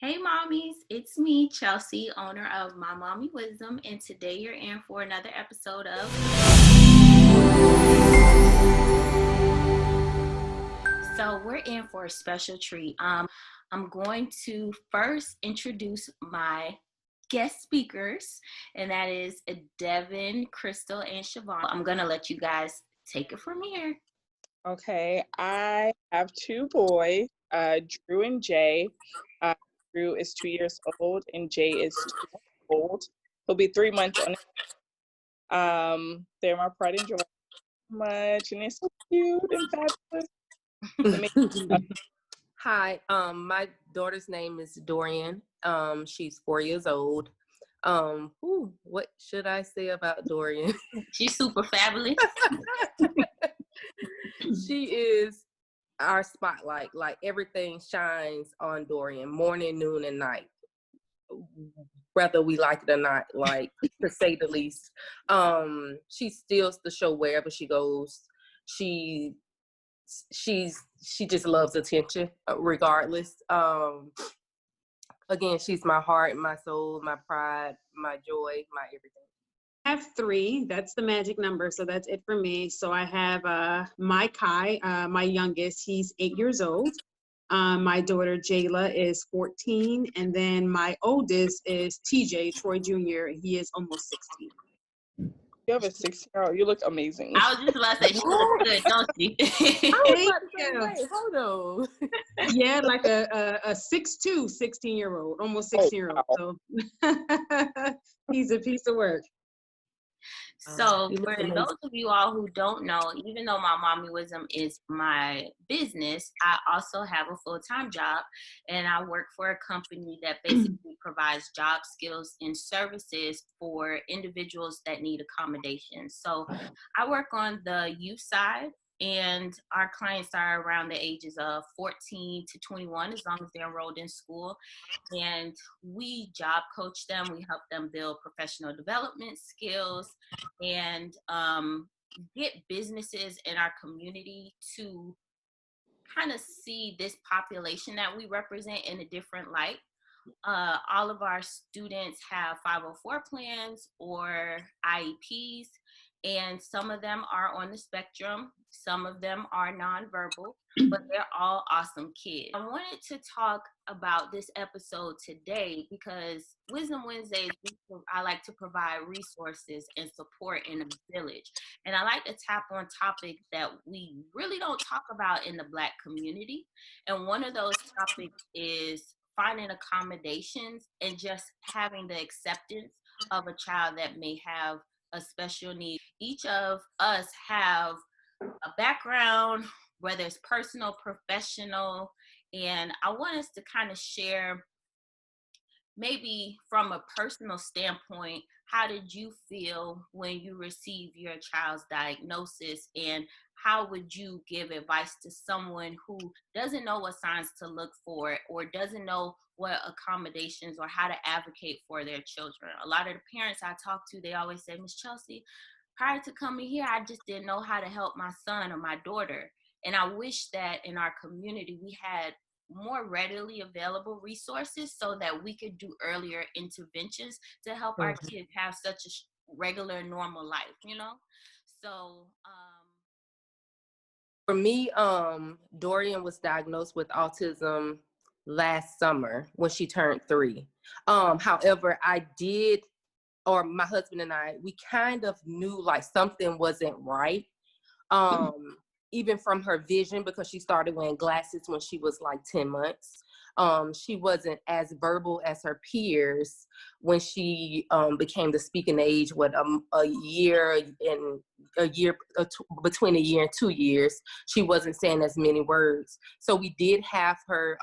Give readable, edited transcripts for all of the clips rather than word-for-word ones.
Hey mommies, it's me, Chelsea, owner of My Mommy Wisdom, and today you're in for another episode of. So we're in for a special treat. I'm going to first introduce my guest speakers, and that is Devin, Crystal, and Siobhan. I'm gonna let you guys take it from here. Okay, I have two boys, Drew and Jay. Uh, Drew is 2 years old and Jay is 2 months old. He'll be 3 months on it. They're my pride and joy so much, and they're so cute and fabulous. Let me, Hi, my daughter's name is Dorian. She's 4 years old. What should I say about Dorian? She's super fabulous. She is our spotlight. Like everything shines on Dorian, morning, noon, and night. Whether we like it or not, like to say the least. She steals the show wherever she goes. She just loves attention regardless. Again, she's my heart, my soul, my pride, my joy, my everything. I have three. That's the magic number. So that's it for me. So I have my Kai, my youngest. He's 8 years old. My daughter Jayla is 14. And then my oldest is TJ, Troy Jr. He is almost 16. you have a 6-year-old. You look amazing. I was just about to say she looks good, don't she? I was about to say, wait, hold on. Yeah, like a 6'2", 16-year-old, almost 16-year-old. Oh, wow. So he's a piece of work. So for those of you all who don't know, even though My Mommy Wisdom is my business, I also have a full-time job, and I work for a company that basically provides job skills and services for individuals that need accommodations. So I work on the youth side, and our clients are around the ages of 14 to 21, as long as they're enrolled in school. And we job coach them. We help them build professional development skills and get businesses in our community to kind of see this population that we represent in a different light. All of our students have 504 plans or IEPs, and some of them are on the spectrum, some of them are nonverbal, but they're all awesome kids. I wanted to talk about this episode today because Wisdom Wednesdays, I like to provide resources and support in the village. And I like to tap on topics that we really don't talk about in the Black community. And one of those topics is finding accommodations and just having the acceptance of a child that may have a special need. Each of us have a background, whether it's personal, professional, and I want us to kind of share maybe from a personal standpoint, how did you feel when you received your child's diagnosis, and how would you give advice to someone who doesn't know what signs to look for or doesn't know what accommodations or how to advocate for their children? A lot of the parents I talk to, they always say, Miss Chelsea, prior to coming here, I just didn't know how to help my son or my daughter. And I wish that in our community we had more readily available resources so that we could do earlier interventions to help our kids have such a regular, normal life, you know? So, for me, Dorian was diagnosed with autism last summer when she turned 3. However, my husband and I, we kind of knew like something wasn't right. Even from her vision, because she started wearing glasses when she was like 10 months. She wasn't as verbal as her peers when she became the speaking age, between a year and 2 years, she wasn't saying as many words. So we did have her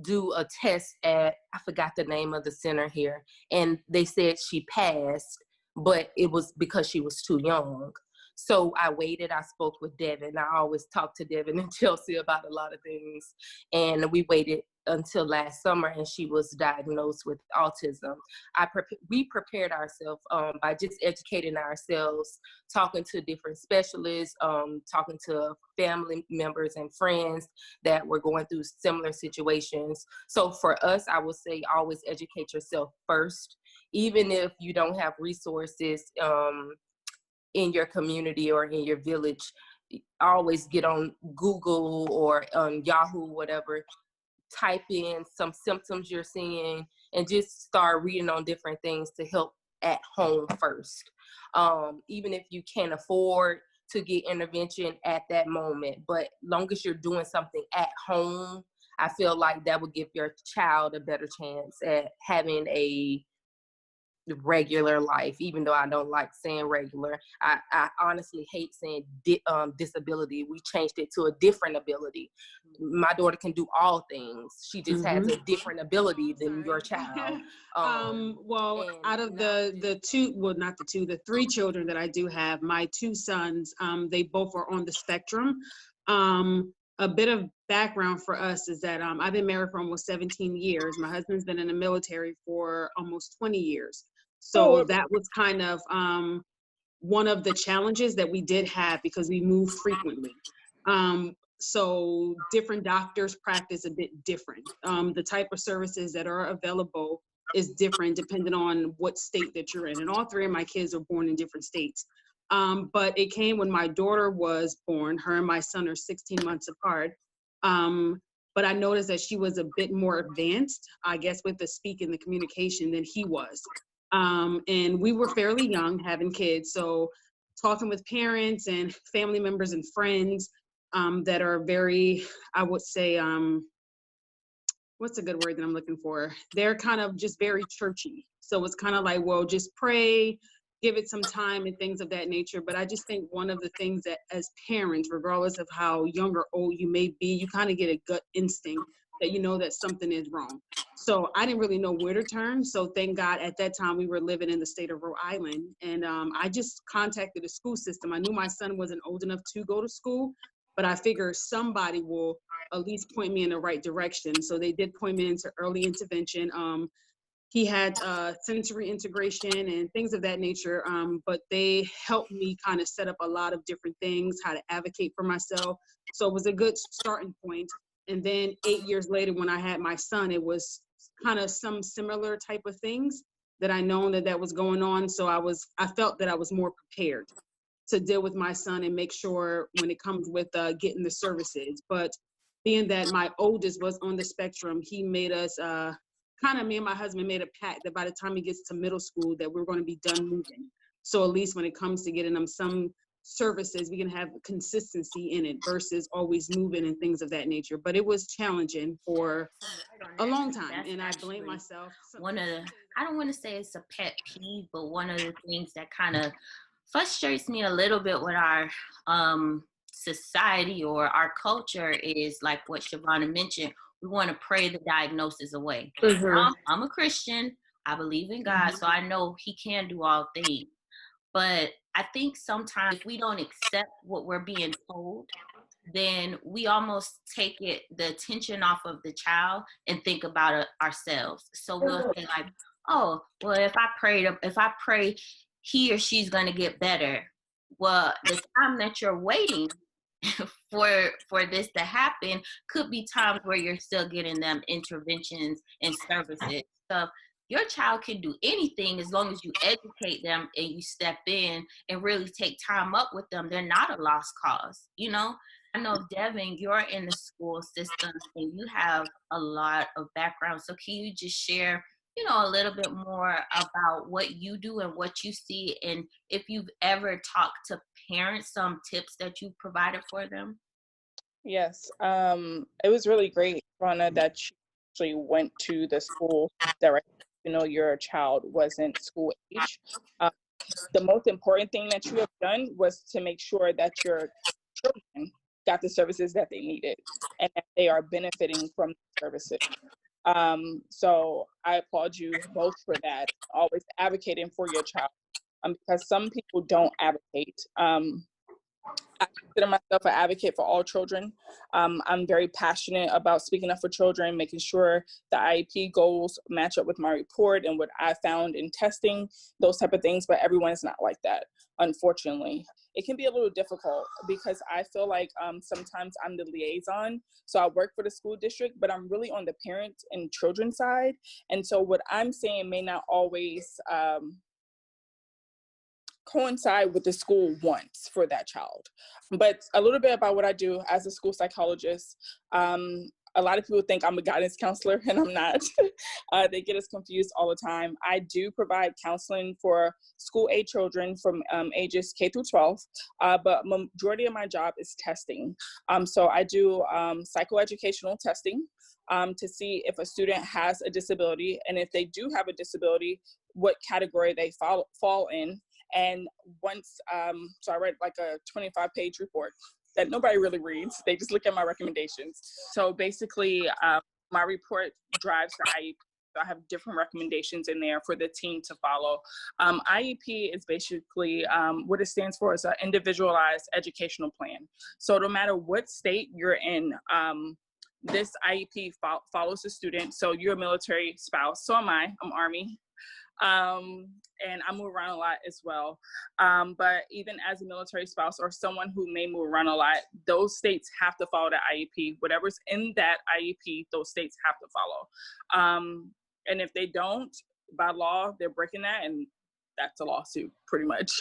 do a test at, I forgot the name of the center here, and they said she passed, but it was because she was too young. So I waited, I spoke with Devin. I always talk to Devin and Chelsea about a lot of things. And we waited until last summer, and she was diagnosed with autism. We prepared ourselves by just educating ourselves, talking to different specialists, talking to family members and friends that were going through similar situations. So for us, I would say always educate yourself first, even if you don't have resources in your community or in your village. Always get on Google or on Yahoo, whatever, type in some symptoms you're seeing and just start reading on different things to help at home first. Even if you can't afford to get intervention at that moment, but long as you're doing something at home, I feel like that would give your child a better chance at having a regular life. Even though I don't like saying regular, I honestly hate saying disability. We changed it to a different ability. My daughter can do all things. She just has a different ability than your child. Well, out of the two, well, not the two, the three children that I do have, my two sons, they both are on the spectrum. A bit of background for us is that I've been married for almost 17 years. My husband's been in the military for almost 20 years. So that was kind of one of the challenges that we did have because we moved frequently. So different doctors practice a bit different. The type of services that are available is different depending on what state that you're in. And all three of my kids are born in different states. But it came when my daughter was born. Her and my son are 16 months apart. But I noticed that she was a bit more advanced, I guess, with the speak and the communication than he was. And we were fairly young having kids. So talking with parents and family members and friends that are very, I would say, what's a good word that I'm looking for? They're kind of just very churchy. So it's kind of like, well, just pray, give it some time and things of that nature. But I just think one of the things that as parents, regardless of how young or old you may be, you kind of get a gut instinct that you know that something is wrong. So I didn't really know where to turn. So thank God at that time we were living in the state of Rhode Island. And I just contacted the school system. I knew my son wasn't old enough to go to school, but I figured somebody will at least point me in the right direction. So they did point me into early intervention. He had sensory integration and things of that nature, but they helped me kind of set up a lot of different things, how to advocate for myself. So it was a good starting point. And then 8 years later, when I had my son, it was kind of some similar type of things that I known that was going on. So I felt that I was more prepared to deal with my son and make sure when it comes with getting the services. But being that my oldest was on the spectrum, he made us me and my husband made a pact that by the time he gets to middle school that we're going to be done moving. So at least when it comes to getting them some services, we can have consistency in it versus always moving and things of that nature. But it was challenging for a long time. And I blame myself. I don't want to say it's a pet peeve, but one of the things that kind of frustrates me a little bit with our society or our culture is like what Shavonna mentioned. We want to pray the diagnosis away. I'm a Christian. I believe in God, so I know He can do all things. But I think sometimes if we don't accept what we're being told, then we almost take the attention off of the child and think about it ourselves. So we'll say like, oh, well, if I pray, he or she's going to get better. Well, the time that you're waiting for this to happen could be times where you're still getting them interventions and services. So your child can do anything as long as you educate them and you step in and really take time up with them. They're not a lost cause, you know? I know, Devin, you're in the school system and you have a lot of background. So can you just share, a little bit more about what you do and what you see, and if you've ever talked to parents, some tips that you provided for them? Yes, it was really great, Rana, that you actually went to the school directly. Your child wasn't school age. The most important thing that you have done was to make sure that your children got the services that they needed and that they are benefiting from the services. So I applaud you both for that, always advocating for your child, because some people don't advocate. I consider myself an advocate for all children. I'm very passionate about speaking up for children, making sure the IEP goals match up with my report and what I found in testing, those type of things, but everyone is not like that, unfortunately. It can be a little difficult because I feel like sometimes I'm the liaison. So I work for the school district, but I'm really on the parent and children side. And so what I'm saying may not always coincide with the school wants for that child. But a little bit about what I do as a school psychologist. A lot of people think I'm a guidance counselor, and I'm not. They get us confused all the time. I do provide counseling for school-age children from ages K through 12, but majority of my job is testing. So I do psychoeducational testing to see if a student has a disability, and if they do have a disability, what category they fall in. And once, so I read like a 25-page report that nobody really reads. They just look at my recommendations. So basically, my report drives the IEP. So I have different recommendations in there for the team to follow. IEP is basically what it stands for is an individualized educational plan. So no matter what state you're in, this IEP follows the student. So you're a military spouse. So am I. I'm Army. And I move around a lot as well. But even as a military spouse or someone who may move around a lot, those states have to follow the IEP. Whatever's in that IEP, those states have to follow. And if they don't, by law, they're breaking that, and that's a lawsuit pretty much.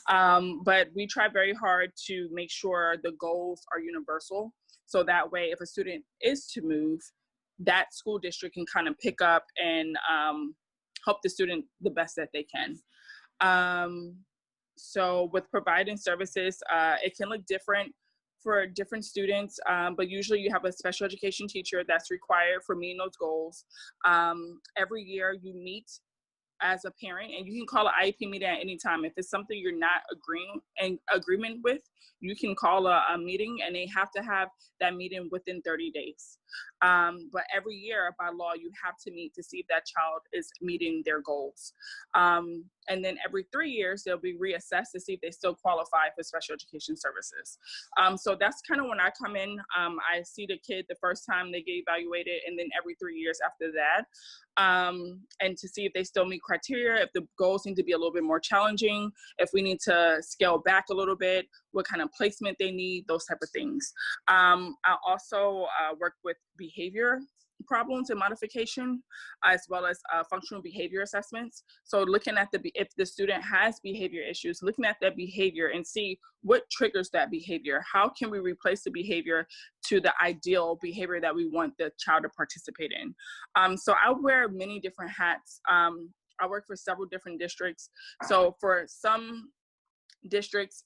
But we try very hard to make sure the goals are universal. So that way, if a student is to move, that school district can kind of pick up and help the student the best that they can. So with providing services, it can look different for different students, but usually you have a special education teacher that's required for meeting those goals. Every year you meet as a parent, and you can call an IEP meeting at any time. If it's something you're not in agreement with, you can call a meeting, and they have to have that meeting within 30 days. But every year by law, you have to meet to see if that child is meeting their goals. And then every 3 years, they'll be reassessed to see if they still qualify for special education services. So that's kind of when I come in. I see the kid the first time they get evaluated, and then every 3 years after that. And to see if they still meet criteria, if the goals need to be a little bit more challenging, if we need to scale back a little bit, what kind of placement they need, those type of things. I also work with behavior problems and modification, as well as functional behavior assessments. So looking at if the student has behavior issues, looking at that behavior and see what triggers that behavior. How can we replace the behavior to the ideal behavior that we want the child to participate in? So I wear many different hats. I work for several different districts. So for some districts,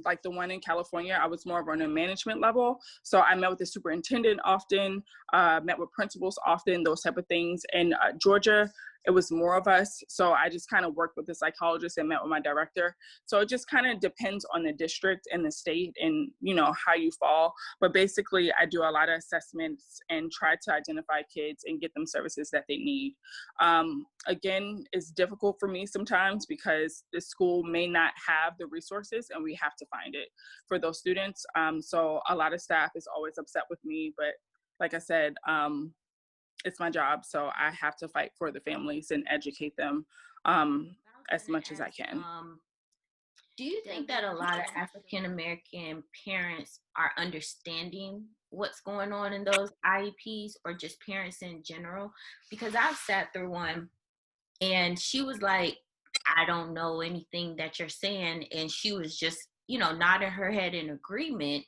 like the one in California, I was more on a management level. So I met with the superintendent often, met with principals often, those type of things. In Georgia, it was more of us. So I just kind of worked with the psychologist and met with my director. So it just kind of depends on the district and the state and, how you fall. But basically, I do a lot of assessments and try to identify kids and get them services that they need. Again, it's difficult for me sometimes because the school may not have the resources, and we have to find it for those students. So a lot of staff is always upset with me, but like I said, it's my job, so I have to fight for the families and educate them as much as I can. Do you think that a lot of African American parents are understanding what's going on in those IEPs, or just parents in general? Because I've sat through one, and she was like, I don't know anything that you're saying. And she was just, nodding her head in agreement.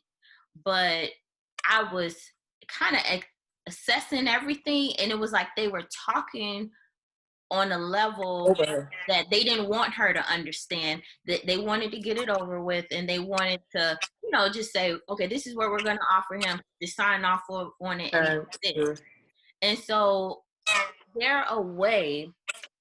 But I was kind of assessing everything. And it was like they were talking on a level that they didn't want her to understand, that they wanted to get it over with. And they wanted to, just say, okay, this is what we're going to offer him, to sign off on it. And so there a way,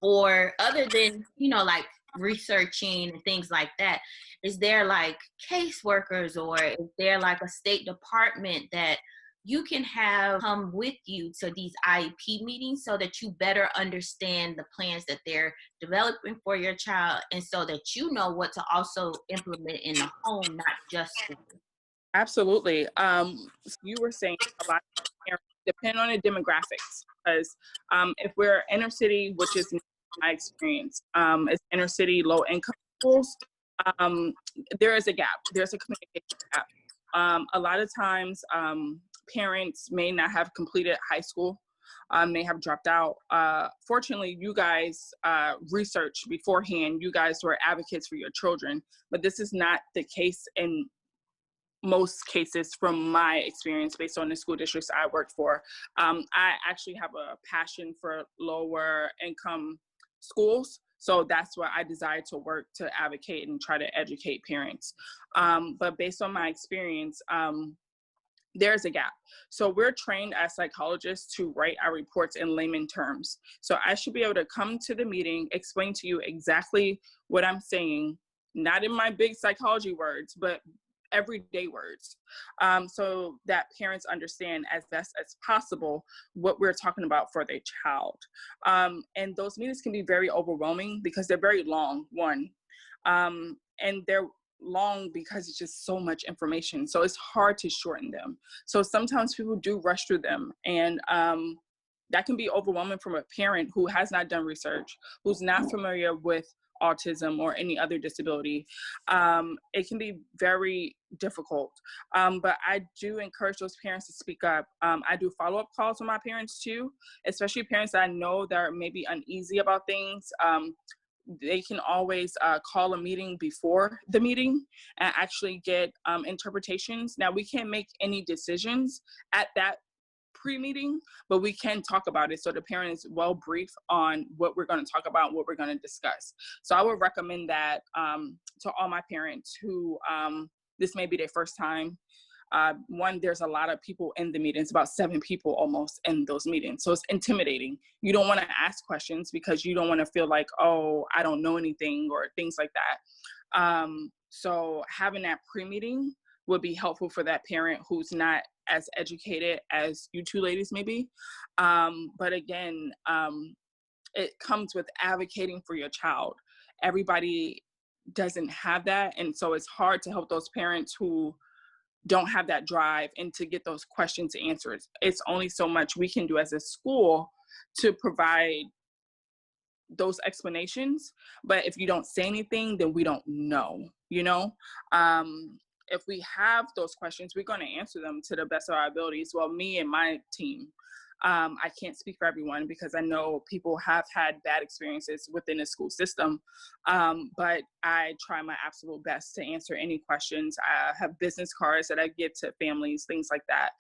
or other than, like researching and things like that, is there like caseworkers, or is there like a state department that you can have come with you to these IEP meetings so that you better understand the plans that they're developing for your child, and so that you know what to also implement in the home, not just school? Absolutely. You were saying a lot of parents depend on the demographics, because if we're inner city, which is my experience, it's inner city, low income schools, there is a gap. There's a communication gap. A lot of times, parents may not have completed high school, may have dropped out. Fortunately, you guys researched beforehand. You guys were advocates for your children, but this is not the case in most cases from my experience based on the school districts I work for. I actually have a passion for lower income schools. So that's why I decided to work to advocate and try to educate parents. But based on my experience, there's a gap. So we're trained as psychologists to write our reports in layman terms. So I should be able to come to the meeting, explain to you exactly what I'm saying, not in my big psychology words, but everyday words, so that parents understand as best as possible what we're talking about for their child. And those meetings can be very overwhelming because they're very long, and they're long because it's just so much information. So it's hard to shorten them. So sometimes people do rush through them, and that can be overwhelming from a parent who has not done research, who's not familiar with autism or any other disability. It can be very difficult. But I do encourage those parents to speak up. I do follow-up calls with my parents too, especially parents that I know that are maybe uneasy about things. They can always call a meeting before the meeting and actually get interpretations. Now, we can't make any decisions at that pre-meeting, but we can talk about it so the parent is well briefed on what we're going to talk about, what we're going to discuss. So I would recommend that to all my parents who this may be their first time. One, there's a lot of people in the meetings, about 7 people almost in those meetings. So it's intimidating. You don't want to ask questions because you don't want to feel like, oh, I don't know anything or things like that. So having that pre-meeting would be helpful for that parent who's not as educated as you two ladies may be. But again, it comes with advocating for your child. Everybody doesn't have that. And so it's hard to help those parents who don't have that drive and to get those questions answered. It's only so much we can do as a school to provide those explanations. But if you don't say anything, then we don't know, you know? If we have those questions, we're going to answer them to the best of our abilities. Well, me and my team, I can't speak for everyone because I know people have had bad experiences within the school system, but I try my absolute best to answer any questions. I have business cards that I give to families, things like that,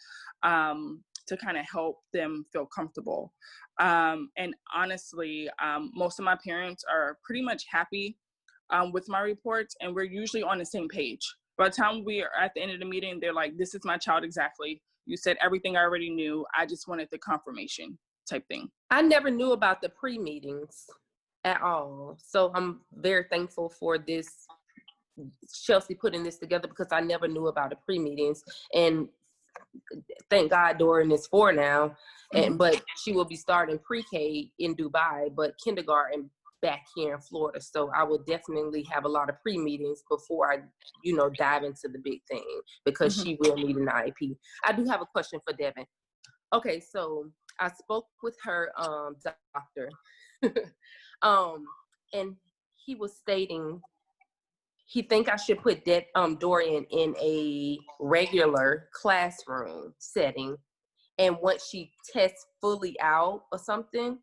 to kind of help them feel comfortable. And honestly, most of my parents are pretty much happy with my reports, and we're usually on the same page. By the time we are at the end of the meeting, they're like, this is my child exactly. You said everything I already knew. I just wanted the confirmation type thing. I never knew about the pre-meetings at all. So I'm very thankful for this, Chelsea putting this together, because I never knew about the pre-meetings. And thank God Dorian is 4 now, but she will be starting pre-K in Dubai, but kindergarten back here in Florida. So I will definitely have a lot of pre-meetings before I, dive into the big thing, because she will need an IEP. I do have a question for Devin. Okay, so I spoke with her doctor, and he was stating he think I should put Dorian in a regular classroom setting, and once she tests fully out or something,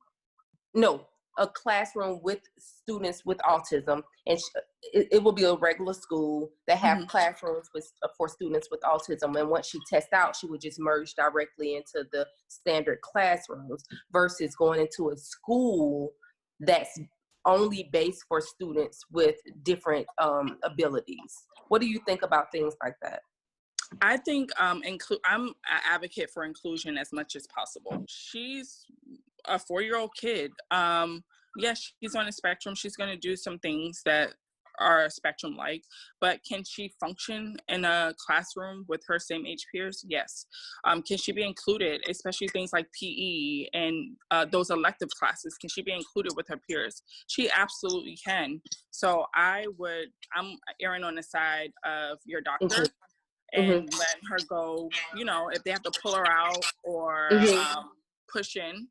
a classroom with students with autism, and it will be a regular school that have classrooms for students with autism. And once she tests out, she would just merge directly into the standard classrooms versus going into a school that's only based for students with different abilities. What do you think about things like that? I think I'm an advocate for inclusion as much as possible. She's a 4-year-old kid. Yes, she's on a spectrum. She's going to do some things that are spectrum like, but can she function in a classroom with her same age peers? Yes. Can she be included, especially things like PE and those elective classes? Can she be included with her peers? She absolutely can. So I'm erring on the side of your doctor. and letting her go, you know, if they have to pull her out or push in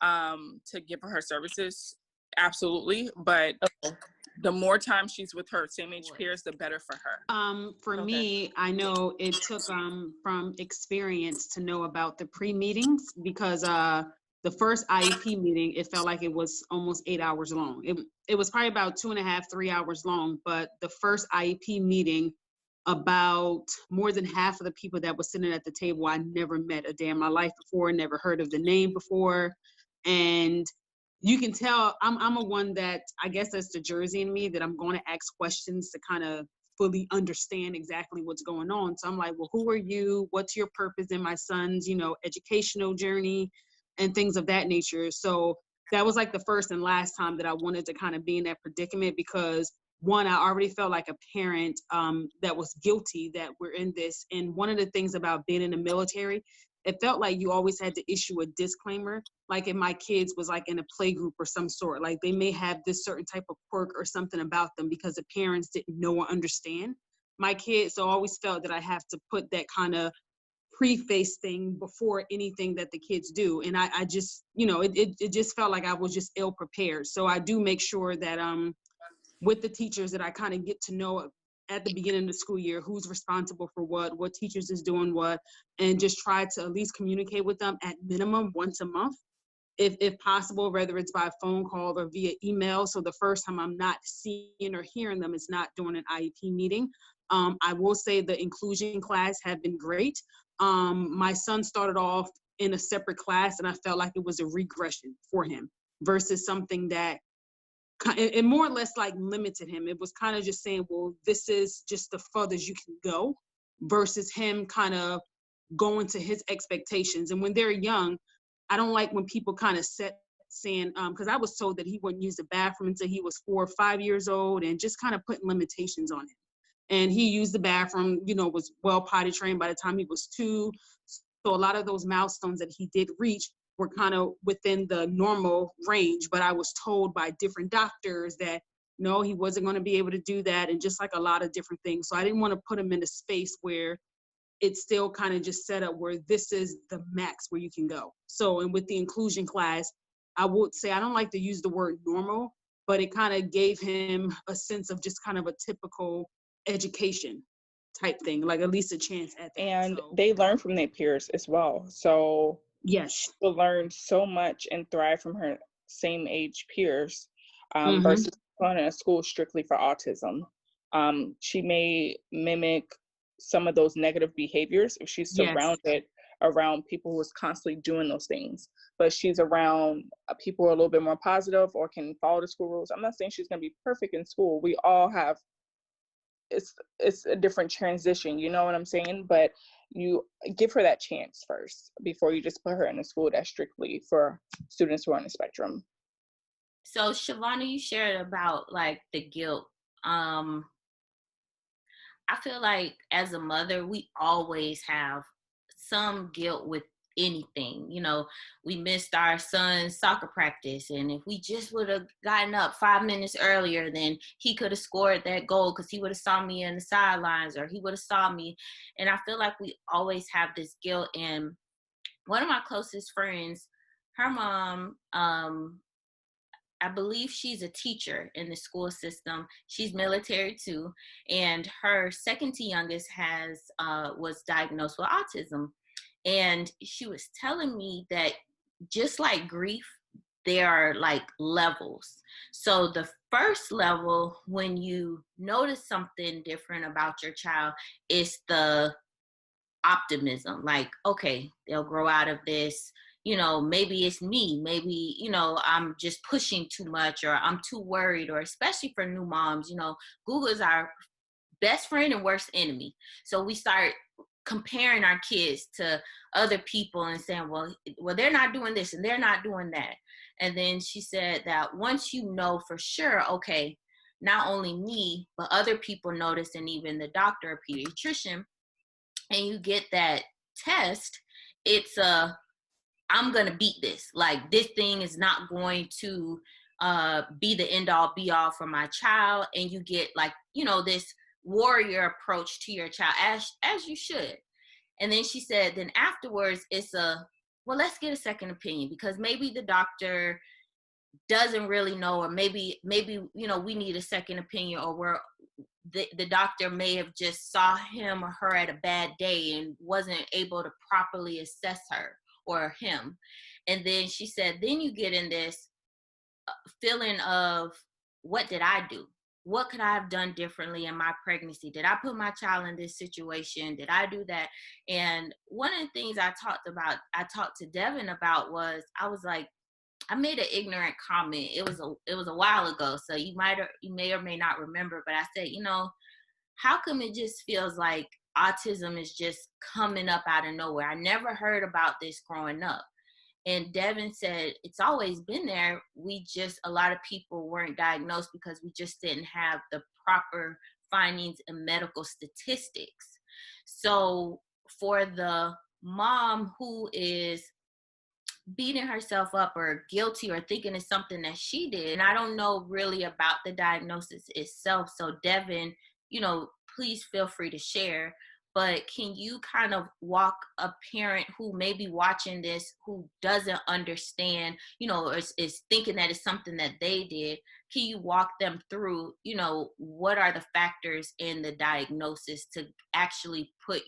to give her services, absolutely. But the more time she's with her same age peers, the better for her. For me, I know it took from experience to know about the pre-meetings, because the first IEP meeting, it felt like it was almost 8 hours long. It was probably about 2.5, 3 hours long, but the first IEP meeting, about more than half of the people that was sitting at the table, I never met a day in my life before, never heard of the name before. And you can tell I'm a one that, I guess that's the Jersey in me, that I'm going to ask questions to kind of fully understand exactly what's going on. So I'm like, well, who are you? What's your purpose in my son's, you know, educational journey and things of that nature. So that was like the first and last time that I wanted to kind of be in that predicament, because one, I already felt like a parent that was guilty that we're in this. And one of the things about being in the military, it felt like you always had to issue a disclaimer. Like if my kids was like in a play group or some sort, like they may have this certain type of quirk or something about them because the parents didn't know or understand my kids. So I always felt that I have to put that kind of preface thing before anything that the kids do. And I just, you know, it just felt like I was just ill prepared. So I do make sure that with the teachers that I kind of get to know at the beginning of the school year, who's responsible for what teachers is doing what, and just try to at least communicate with them at minimum once a month, if possible, whether it's by phone call or via email. So the first time I'm not seeing or hearing them is not during an IEP meeting. I will say the inclusion class have been great. My son started off in a separate class, and I felt like it was a regression for him versus something that it more or less like limited him. It was kind of just saying, well, this is just the furthest you can go, versus him kind of going to his expectations. And when they're young, I don't like when people kind of saying, because I was told that he wouldn't use the bathroom until he was 4 or 5 years old, and just kind of putting limitations on him. And he used the bathroom, you know, was well potty trained by the time he was 2. So a lot of those milestones that he did reach were kind of within the normal range, but I was told by different doctors that no, he wasn't going to be able to do that, and just like a lot of different things. So I didn't want to put him in a space where it's still kind of just set up where this is the max where you can go. So, and with the inclusion class, I would say, I don't like to use the word normal, but it kind of gave him a sense of just kind of a typical education type thing, like at least a chance at that. And so, they learn from their peers as well. So yes, she'll learn so much and thrive from her same age peers versus going in a school strictly for autism. She may mimic some of those negative behaviors if she's surrounded around people who is constantly doing those things. But she's around people who are a little bit more positive or can follow the school rules. I'm not saying she's going to be perfect in school. We all have, it's a different transition, you know what I'm saying? But you give her that chance first before you just put her in a school that's strictly for students who are on the spectrum. So Shavonna, you shared about like the guilt. I feel like as a mother, we always have some guilt with anything. You know, we missed our son's soccer practice, and if we just would have gotten up 5 minutes earlier, then he could have scored that goal because he would have saw me in the sidelines, or he would have saw me. And I feel like we always have this guilt. And one of my closest friends, her mom, I believe she's a teacher in the school system. She's military too. And her second to youngest was diagnosed with autism. And she was telling me that just like grief, there are like levels. So the first level, when you notice something different about your child, is the optimism. Like, okay, they'll grow out of this. You know, maybe it's me, maybe, you know, I'm just pushing too much, or I'm too worried, or especially for new moms, you know, Google is our best friend and worst enemy. So we start comparing our kids to other people and saying, well, they're not doing this and they're not doing that. And then she said that once you know for sure, okay, not only me, but other people notice, and even the doctor or pediatrician, and you get that test, it's I'm going to beat this. Like, this thing is not going to be the end all be all for my child. And you get like, you know, this warrior approach to your child, as you should. And then she said, then afterwards it's well, let's get a second opinion, because maybe the doctor doesn't really know, or maybe we need a second opinion, or the doctor may have just saw him or her at a bad day and wasn't able to properly assess her or him. And then she said, then you get in this feeling of, what did I do? What could I have done differently in my pregnancy? Did I put my child in this situation? Did I do that? And one of the things I talked to Devin about was, I was like, I made an ignorant comment. It was a while ago, so you may or may not remember, but I said, how come it just feels like autism is just coming up out of nowhere? I never heard about this growing up. And Devin said, it's always been there. A lot of people weren't diagnosed because we just didn't have the proper findings and medical statistics. So for the mom who is beating herself up or guilty or thinking it's something that she did, and I don't know really about the diagnosis itself, so Devin, please feel free to share. But can you kind of walk a parent who may be watching this, who doesn't understand, is thinking that it's something that they did? Can you walk them through, what are the factors in the diagnosis to actually put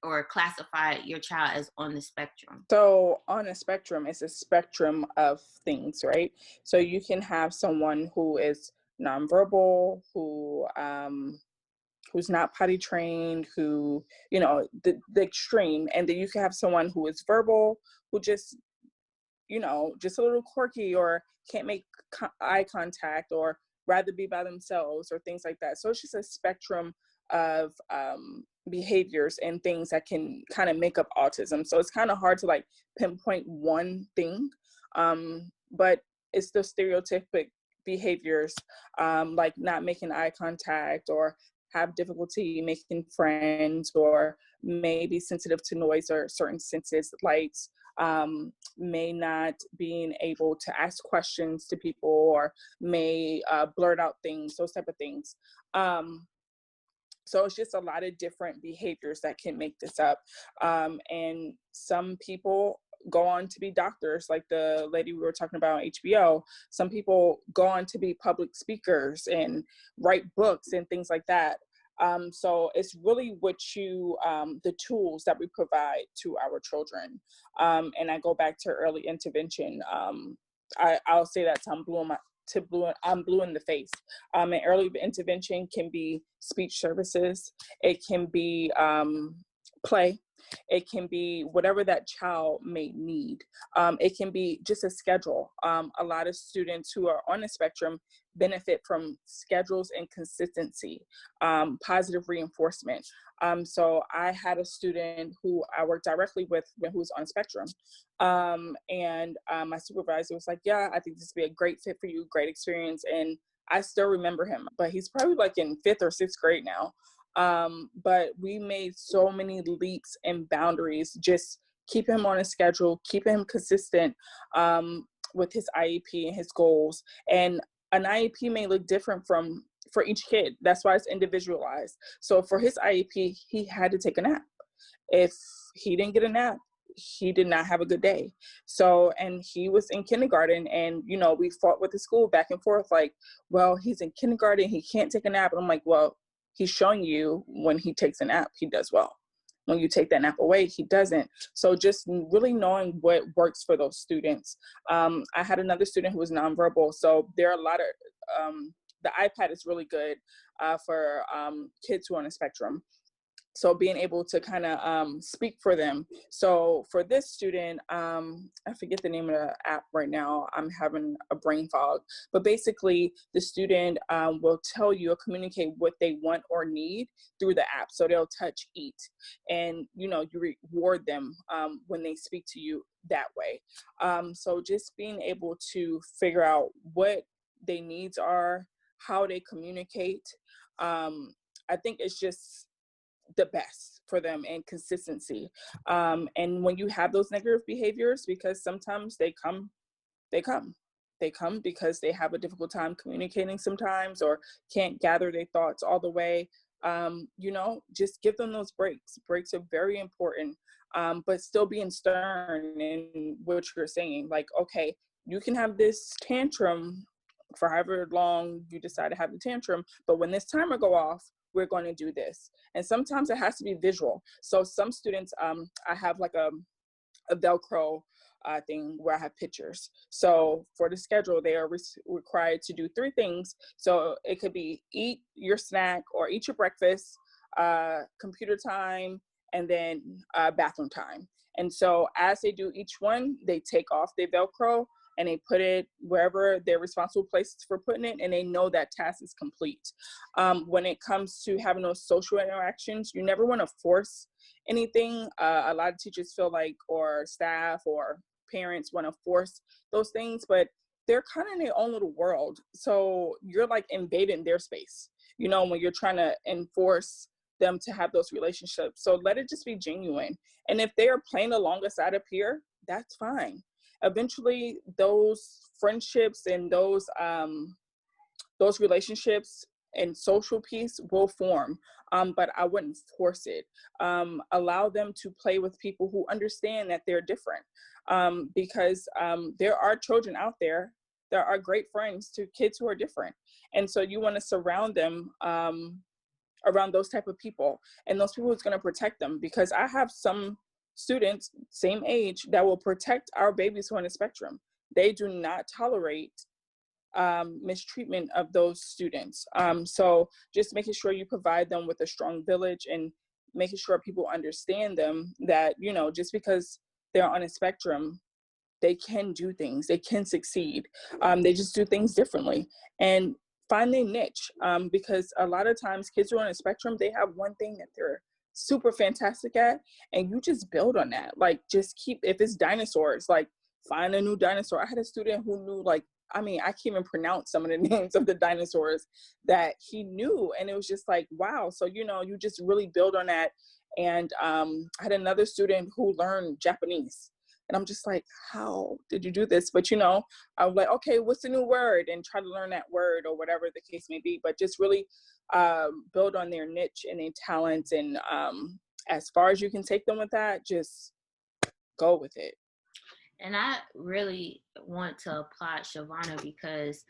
or classify your child as on the spectrum? So on a spectrum, it's a spectrum of things, right? So you can have someone who is nonverbal, who's not potty trained, who, the extreme. And then you can have someone who is verbal, who just a little quirky, or can't make eye contact, or rather be by themselves, or things like that. So it's just a spectrum of behaviors and things that can kind of make up autism. So it's kind of hard to like pinpoint one thing, but it's the stereotypic behaviors, like not making eye contact, or have difficulty making friends, or may be sensitive to noise or certain senses, lights, may not being able to ask questions to people, or may blurt out things, those type of things. So it's just a lot of different behaviors that can make this up. And some people go on to be doctors, like the lady we were talking about on HBO. Some people go on to be public speakers and write books and things like that. So it's really the tools that we provide to our children. And I go back to early intervention. I'll say that I'm blue in the face. And early intervention can be speech services. It can be play. It can be whatever that child may need. It can be just a schedule. A lot of students who are on the spectrum benefit from schedules and consistency, positive reinforcement. So I had a student who I worked directly with who was on spectrum. And my supervisor was like, yeah, I think this would be a great fit for you, great experience. And I still remember him, but he's probably like in 5th or 6th grade now. But we made so many leaps and boundaries, just keep him on a schedule, keep him consistent with his IEP and his goals. And an IEP may look different for each kid. That's why it's individualized. So for his IEP, he had to take a nap. If he didn't get a nap, he did not have a good day. So, and he was in kindergarten, and, we fought with the school back and forth, like, well, he's in kindergarten, he can't take a nap. And I'm like, well, he's showing you when he takes a nap, he does well. When you take that nap away, he doesn't. So just really knowing what works for those students. I had another student who was nonverbal. So there are a lot of, the iPad is really good for kids who are on a spectrum. So being able to kind of speak for them. So for this student, I forget the name of the app right now. I'm having a brain fog. But basically, the student will tell you or communicate what they want or need through the app. So they'll touch, eat, and you reward them when they speak to you that way. So just being able to figure out what their needs are, how they communicate. I think it's just the best for them, and consistency. And when you have those negative behaviors, because sometimes they come because they have a difficult time communicating sometimes, or can't gather their thoughts all the way. just give them those breaks. Breaks are very important, but still being stern in what you're saying. Like, okay, you can have this tantrum for however long you decide to have the tantrum, but when this timer go off, we're going to do this. And sometimes it has to be visual. So some students, I have like a Velcro thing where I have pictures. So for the schedule, they are required to do 3 things. So it could be eat your snack or eat your breakfast, computer time, and then bathroom time. And so as they do each one, they take off their Velcro and they put it wherever their responsible places for putting it, and they know that task is complete. When it comes to having those social interactions, you never want to force anything. A lot of teachers feel like, or staff or parents want to force those things, but they're kind of in their own little world. So you're like invading their space, when you're trying to enforce them to have those relationships. So let it just be genuine. And if they are playing along beside a peer, that's fine. Eventually those friendships and those relationships and social peace will form, but I wouldn't force it. Allow them to play with people who understand that they're different, because there are children out there that are great friends to kids who are different. And so you want to surround them around those type of people, and those people who's going to protect them, because I have some students same age that will protect our babies who are on the spectrum. They do not tolerate mistreatment of those students. So just making sure you provide them with a strong village, and making sure people understand them, that, just because they're on a spectrum, they can do things, they can succeed. They just do things differently. And find their niche, because a lot of times kids who are on a spectrum, they have one thing that they're super fantastic at, and you just build on that. Like, just if it's dinosaurs, like, find a new dinosaur. I had a student who knew, like, I can't even pronounce some of the names of the dinosaurs that he knew. And it was just like, wow. So, you just really build on that. And I had another student who learned Japanese. And I'm just like, how did you do this? But, I was like, okay, what's the new word? And try to learn that word, or whatever the case may be. But just really build on their niche and their talents. And as far as you can take them with that, just go with it. And I really want to applaud Shavonna, because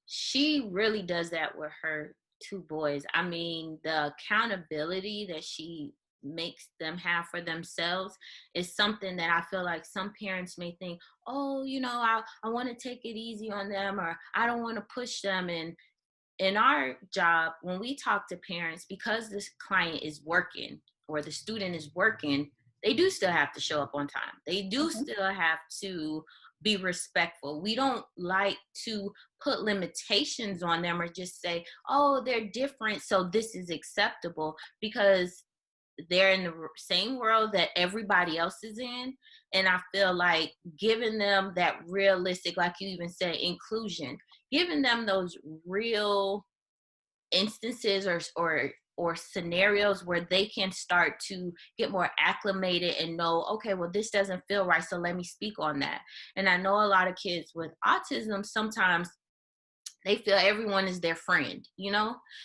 she really does that with her 2 boys. The accountability that she makes them have for themselves is something that I feel like some parents may think, oh, I want to take it easy on them, or I don't want to push them. And in our job, when we talk to parents, because this client is working or the student is working, they do still have to show up on time. They do still have to be respectful. We don't like to put limitations on them, or just say, oh, they're different, so this is acceptable, because they're in the same world that everybody else is in. And I feel like giving them that realistic, like you even said, inclusion, giving them those real instances or scenarios where they can start to get more acclimated and know, okay, well, this doesn't feel right, so let me speak on that. And I know a lot of kids with autism, sometimes they feel everyone is their friend,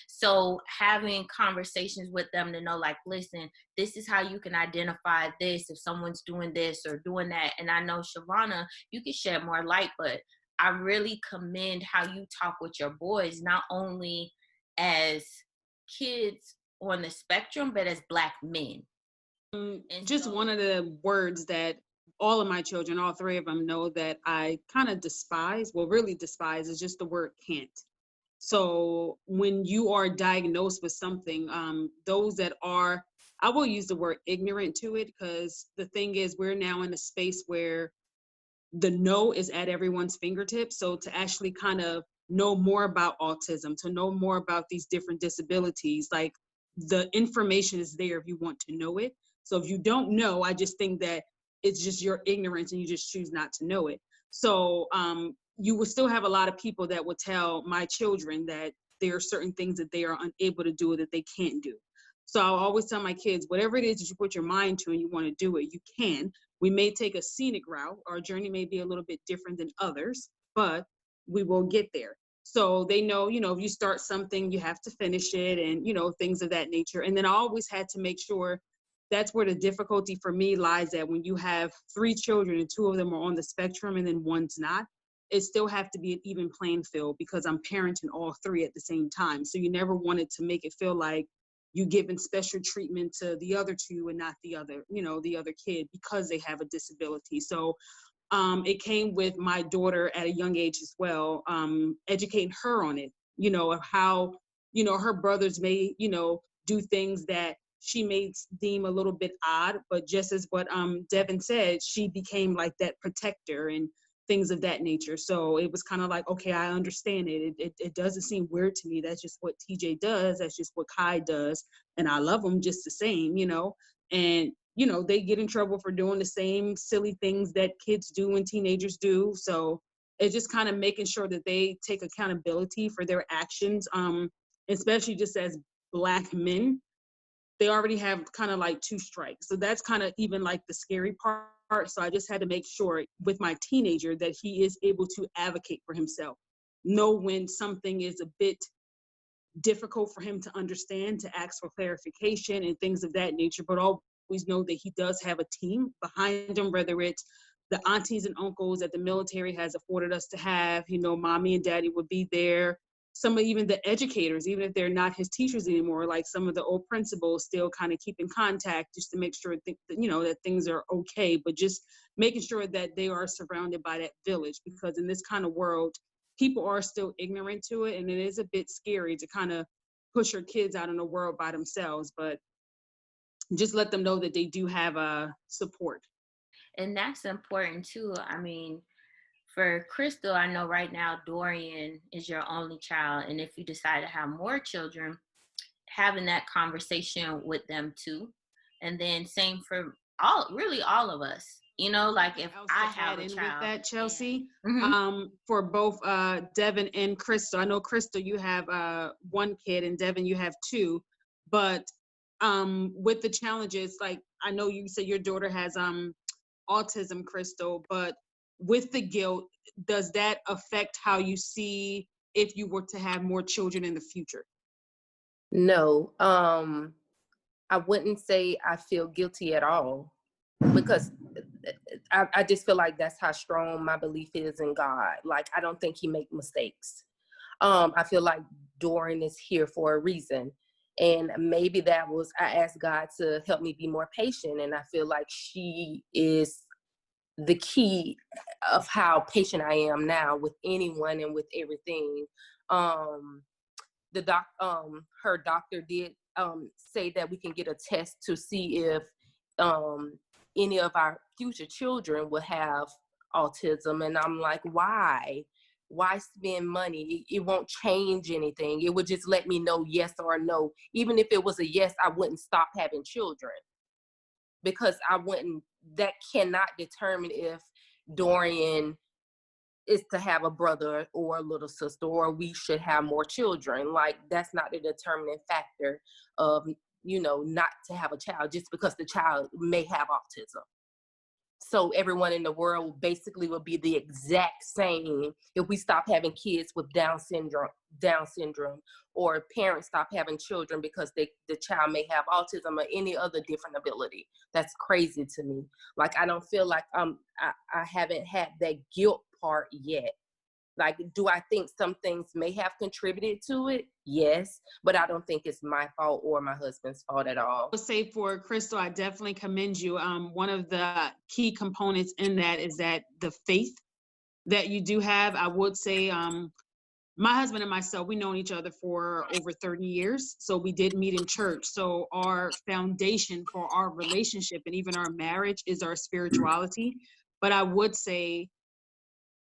So having conversations with them to know, like, listen, this is how you can identify this if someone's doing this or doing that. And I know, Shavonna, you can shed more light, but I really commend how you talk with your boys, not only as kids on the spectrum, but as Black men. Just one of the words that all of my children, all 3 of them, know that I kind of despise, really despise, is just the word can't. So when you are diagnosed with something, those that are, I will use the word ignorant to it, because the thing is, we're now in a space where the know is at everyone's fingertips. So to actually kind of know more about autism, to know more about these different disabilities, like, the information is there if you want to know it. So if you don't know, I just think that it's just your ignorance and you just choose not to know it. So you will still have a lot of people that will tell my children that there are certain things that they are unable to do, that they can't do. So I'll always tell my kids, whatever it is that you put your mind to and you want to do it, you can. We may take a scenic route. Our journey may be a little bit different than others, but we will get there. So they know, if you start something, you have to finish it, and, things of that nature. And then I always had to make sure, that's where the difficulty for me lies at, when you have 3 children and 2 of them are on the spectrum and then one's not. It still have to be an even playing field, because I'm parenting all 3 at the same time. So you never wanted to make it feel like you giving special treatment to the other 2 and not the other kid, because they have a disability. So it came with my daughter at a young age as well, educating her on it, of how, her brothers may, do things that she may deem a little bit odd, but just as what Devin said, she became like that protector and things of that nature. So it was kind of like, okay, I understand it. It doesn't seem weird to me. That's just what TJ does. That's just what Kai does. And I love them just the same, and they get in trouble for doing the same silly things that kids do and teenagers do. So it's just kind of making sure that they take accountability for their actions, especially just as Black men. They already have kind of like 2 strikes. So that's kind of even like the scary part. So I just had to make sure with my teenager that he is able to advocate for himself, know when something is a bit difficult for him to understand, to ask for clarification and things of that nature, but always know that he does have a team behind him, whether it's the aunties and uncles that the military has afforded us to have, mommy and daddy would be there. Some of even the educators, even if they're not his teachers anymore, like some of the old principals still kind of keep in contact just to make sure that things are okay, but just making sure that they are surrounded by that village, because in this kind of world, people are still ignorant to it, and it is a bit scary to kind of push your kids out in the world by themselves, but just let them know that they do have support. And that's important too. I mean, for Crystal, I know right now Dorian is your only child, and if you decide to have more children, having that conversation with them too. And then same for all of us, like if I have a in with child. that, Chelsea, Mhm. for both Devin and Crystal. I know, Crystal, you have 1 kid, and Devin, you have 2, but with the challenges, like I know you said your daughter has autism, Crystal, but with the guilt, does that affect how you see if you were to have more children in the future? No, I wouldn't say I feel guilty at all, because I just feel like that's how strong my belief is in God. Like, I don't think he make mistakes. I feel like Dorian is here for a reason. And maybe I asked God to help me be more patient. And I feel like she is the key of how patient I am now with anyone and with everything. Um, her doctor did say that we can get a test to see if any of our future children will have autism, and I'm like, why spend money? It won't change anything. It would just let me know yes or no. Even if it was a yes, I wouldn't stop having children, because that cannot determine if Dorian is to have a brother or a little sister, or we should have more children. Like, that's not the determining factor of, not to have a child just because the child may have autism. So everyone in the world basically will be the exact same if we stop having kids with Down syndrome, or parents stop having children because the child may have autism or any other different ability. That's crazy to me. Like, I don't feel like I haven't had that guilt part yet. Like, do I think some things may have contributed to it? Yes, but I don't think it's my fault or my husband's fault at all. I would say for Crystal, I definitely commend you. One of the key components in that is that the faith that you do have. I would say my husband and myself, we've known each other for over 30 years. So we did meet in church. So our foundation for our relationship and even our marriage is our spirituality. But I would say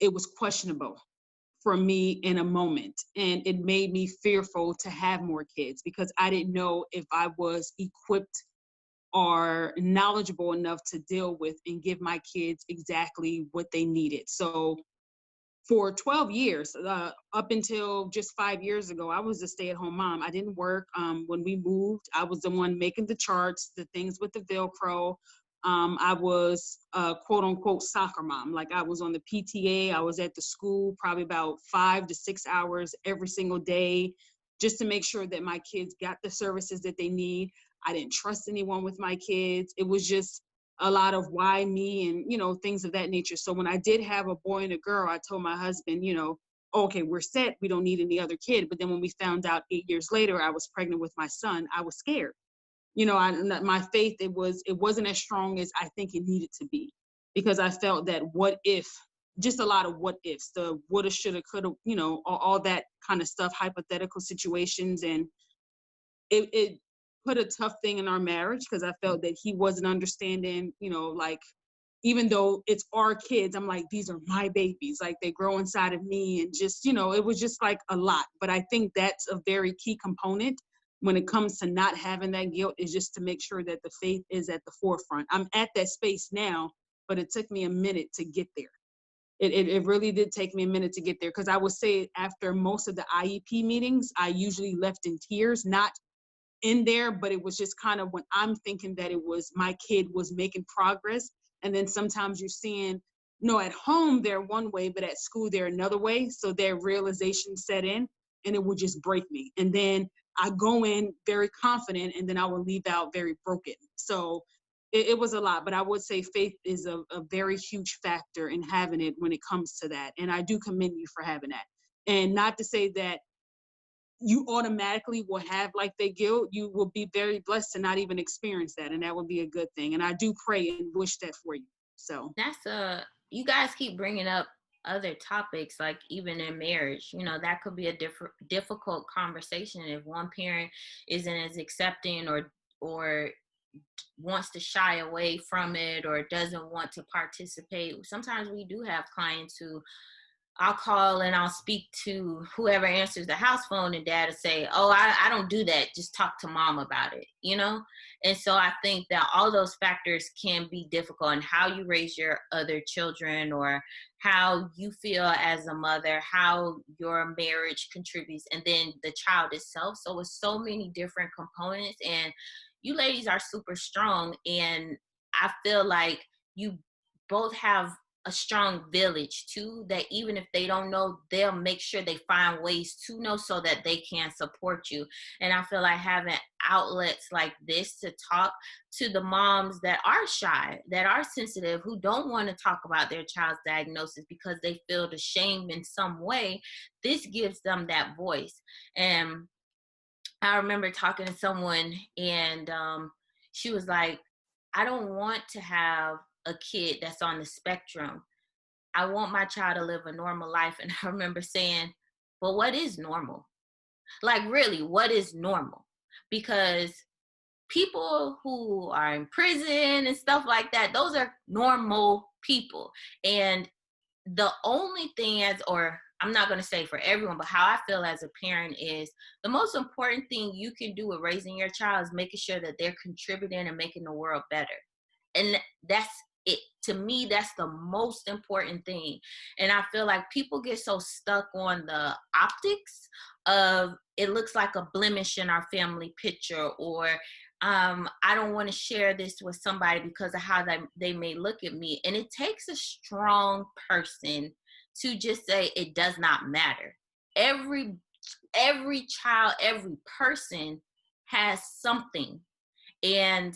it was questionable for me in a moment. And it made me fearful to have more kids, because I didn't know if I was equipped or knowledgeable enough to deal with and give my kids exactly what they needed. So for 12 years, up until just 5 years ago, I was a stay-at-home mom. I didn't work. When we moved, I was the one making the charts, the things with the Velcro, I was a quote unquote soccer mom. Like I was on the PTA, I was at the school probably about 5 to 6 hours every single day just to make sure that my kids got the services that they need. I didn't trust anyone with my kids. It was just a lot of why me and, things of that nature. So when I did have a boy and a girl, I told my husband, okay, we're set. We don't need any other kid. But then when we found out 8 years later I was pregnant with my son, I was scared. My faith, it wasn't as strong as I think it needed to be, because I felt that what if, just a lot of what ifs, the woulda, shoulda, coulda, all that kind of stuff, hypothetical situations. And it put a tough thing in our marriage because I felt that he wasn't understanding, like, even though it's our kids, I'm like, these are my babies, like they grow inside of me, and just, it was just like a lot. But I think that's a very key component when it comes to not having that guilt, is just to make sure that the faith is at the forefront. I'm at that space now, but it took me a minute to get there. It really did take me a minute to get there, because I would say after most of the IEP meetings, I usually left in tears, not in there, but it was just kind of when I'm thinking that it was my kid was making progress. And then sometimes you're seeing, no, at home they're one way, but at school they're another way. So their realization set in, and it would just break me. And then I go in very confident, and then I will leave out very broken. So it was a lot, but I would say faith is a very huge factor in having it when it comes to that. And I do commend you for having that. And not to say that you automatically will have like the guilt. You will be very blessed to not even experience that, and that would be a good thing. And I do pray and wish that for you. So you guys keep bringing up other topics, like even in marriage, that could be a difficult conversation if one parent isn't as accepting or wants to shy away from it or doesn't want to participate. Sometimes we do have clients who I'll call and I'll speak to whoever answers the house phone, and dad will say, oh, I don't do that. Just talk to mom about it, And so I think that all those factors can be difficult, and how you raise your other children, or how you feel as a mother, how your marriage contributes, and then the child itself. So it's so many different components, and you ladies are super strong. And I feel like you both have a strong village too, that even if they don't know, they'll make sure they find ways to know so that they can support you. And I feel like having outlets like this to talk to the moms that are shy, that are sensitive, who don't want to talk about their child's diagnosis because they feel ashamed in some way, this gives them that voice. And I remember talking to someone, and she was like, I don't want to have a kid that's on the spectrum. I want my child to live a normal life. And I remember saying, well, what is normal? Like, really, what is normal? Because people who are in prison and stuff like that, those are normal people. And the only thing or I'm not going to say for everyone, but how I feel as a parent is the most important thing you can do with raising your child is making sure that they're contributing and making the world better. And that's it. To me, that's the most important thing. And I feel like people get so stuck on the optics of it looks like a blemish in our family picture, or I don't want to share this with somebody because of how they may look at me. And it takes a strong person to just say it does not matter. Every child, every person has something. And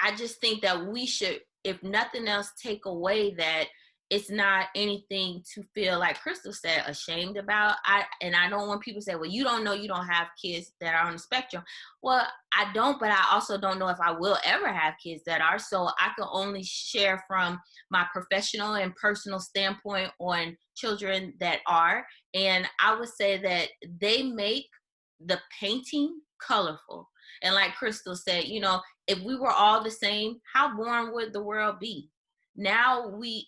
I just think that we should, if nothing else, take away that it's not anything to feel, like Crystal said, ashamed about. I don't want people to say, well, you don't know you don't have kids that are on the spectrum. Well, I don't, but I also don't know if I will ever have kids that are. So I can only share from my professional and personal standpoint on children that are. And I would say that they make the painting colorful. And like Crystal said, if we were all the same, how boring would the world be? Now we're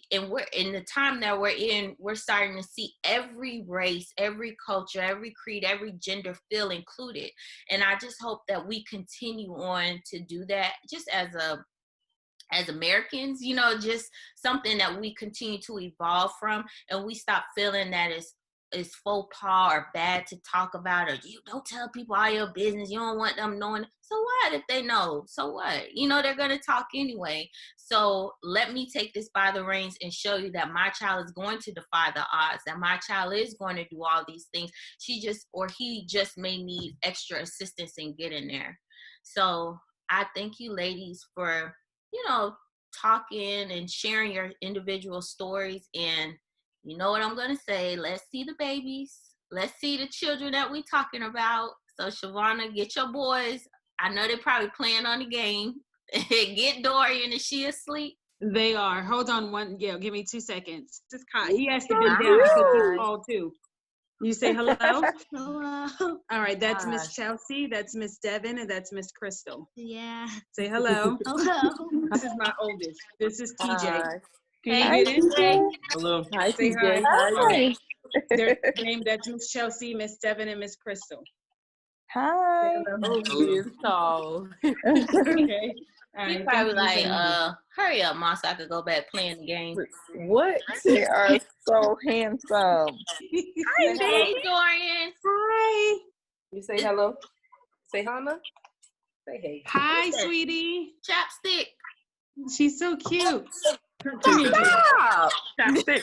in the time that we're in, we're starting to see every race, every culture, every creed, every gender feel included. And I just hope that we continue on to do that just as Americans, just something that we continue to evolve from, and we stop feeling that it's is faux pas or bad to talk about, or you don't tell people all your business. You don't want them knowing. So what if they know? So what? They're going to talk anyway. So let me take this by the reins and show you that my child is going to defy the odds, that my child is going to do all these things. He just may need extra assistance in getting there. So I thank you ladies for, talking and sharing your individual stories. And you know what I'm going to say? Let's see the babies. Let's see the children that we're talking about. So, Shavonna, get your boys. I know they're probably playing on the game. Get Dorian. Is she asleep? They are. Hold on give me 2 seconds. This is Kai. He has to bend down because he's tall too. You say hello? Hello. All right, that's Miss Chelsea, that's Miss Devin, and that's Miss Crystal. Yeah. Say hello. Hello. This is my oldest. This is TJ. Hi. Can you get in? TJ. Hello. Hi, Say TJ. hi. Hi. Their name, that's Miss Chelsea, Miss Devin, and Miss Crystal. Hi. Oh, he is tall. Okay. All He right, probably thank you. like, hurry up, Mom, so I could go back playing the game. What? They are so handsome. Hey, Dorian. Hi. You say hello? Say Hannah? Say hey. Hi, sweetie. Chapstick. She's so cute. Come here, Jay. Stop! Chapstick.